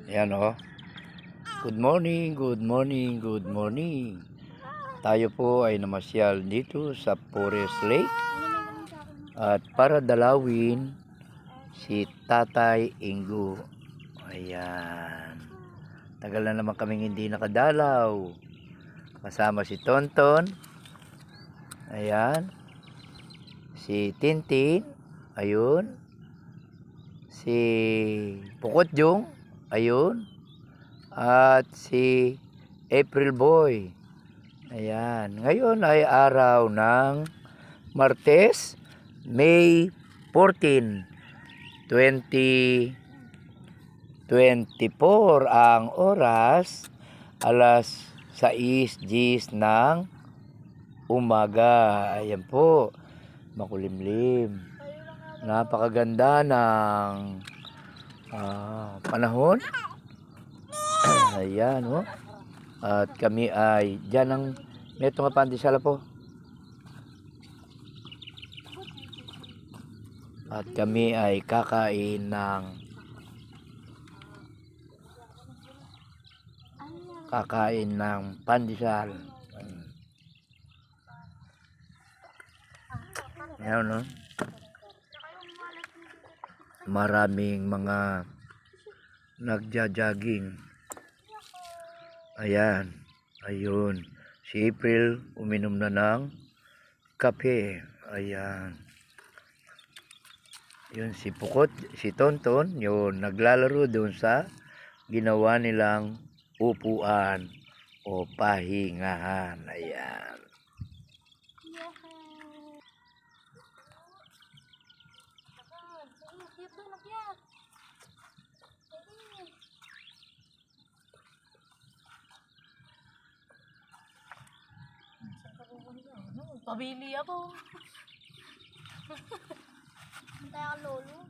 Ayan o. Good morning, good morning, good morning. Tayo po ay namasyal dito sa Forest Lake. At para dalawin si Tatay Ingo. Ayan. Tagal na naman kaming hindi nakadalaw. Kasama si Tonton. Ayan. Si Tintin. Ayun. Si Pukotjong. Ayun. At si April Boy. Ayan. Ngayon ay araw ng Martes, May 14, 2024. Ang oras, alas 6:10 ng umaga. Ayan po. Makulimlim. Napakaganda ng panahon. Ayan, oh. At kami ay dyan ang neto nga pandesal po. At kami ay kakain ng pandesal. Ayan, no? Maraming mga nagja-jogging. Ayan. Ayun. Si April uminom na ng kape. Ayan. Yun si Pukot, si Tonton, yun naglalaro doon sa ginawa nilang upuan o pahingahan. Ayan. Pabili ako. Hintay ka lolo.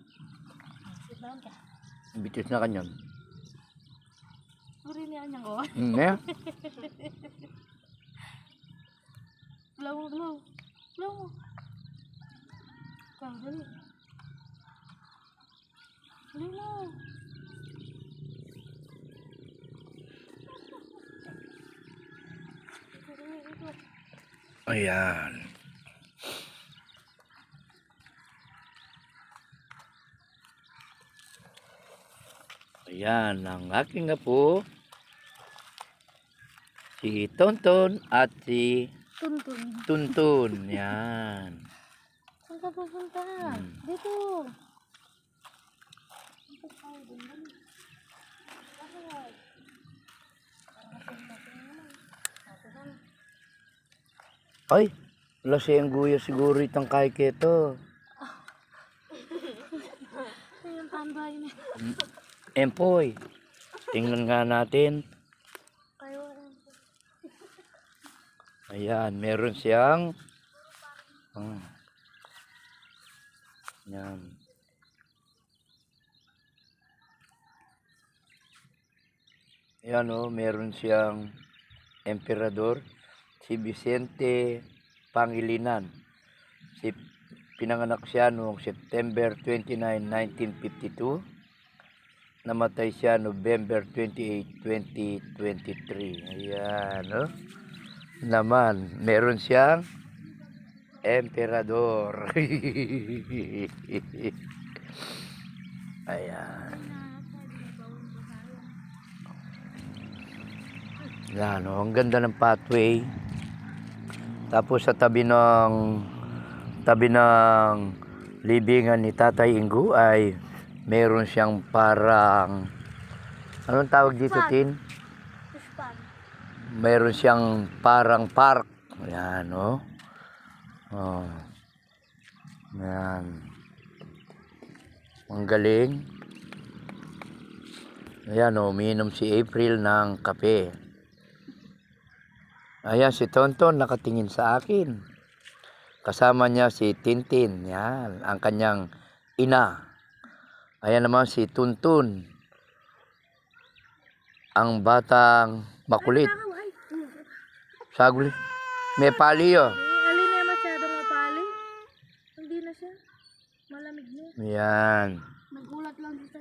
Sit down ka. Bitis na kanyan. Guri niya niya ko. Ne? Blow. Kau dali. Dali mo. Ayan. Ayan ang aking apo, si Tonton at si Tuntun. Yan. Saan ka pupunta? Dito. Ay, lasi ang guya siguro itang kahit keto. Ayun, tambay na. Empoy. Tingnan nga natin. Ayan, meron siyang yan. Ayan o, meron siyang emperador, si Vicente Pangilinan. Pinanganak siya noong September 29, 1952. Namatay siya November 28, 2023. Ayan, no? Naman, meron siyang emperador. Ayan. Yan, no? Ang ganda ng pathway. Tapos sa tabi ng libingan ni Tatay Ingo ay meron siyang parang, anong tawag dito, Tin? Meron siyang parang park. Ayan, no? Oh. Ayan. Ang galing. Ayan, no? Umiinom si April ng kape. Ayan, si Tonton nakatingin sa akin. Kasama niya si Tintin. Yan, ang kanyang ina. Ayan naman si Tuntun. Ang batang makulit. Saguli. May pali yun. Ali na masyadong mapali. Hindi na siya. Malamig niya. Yan. Nagulat lang dito.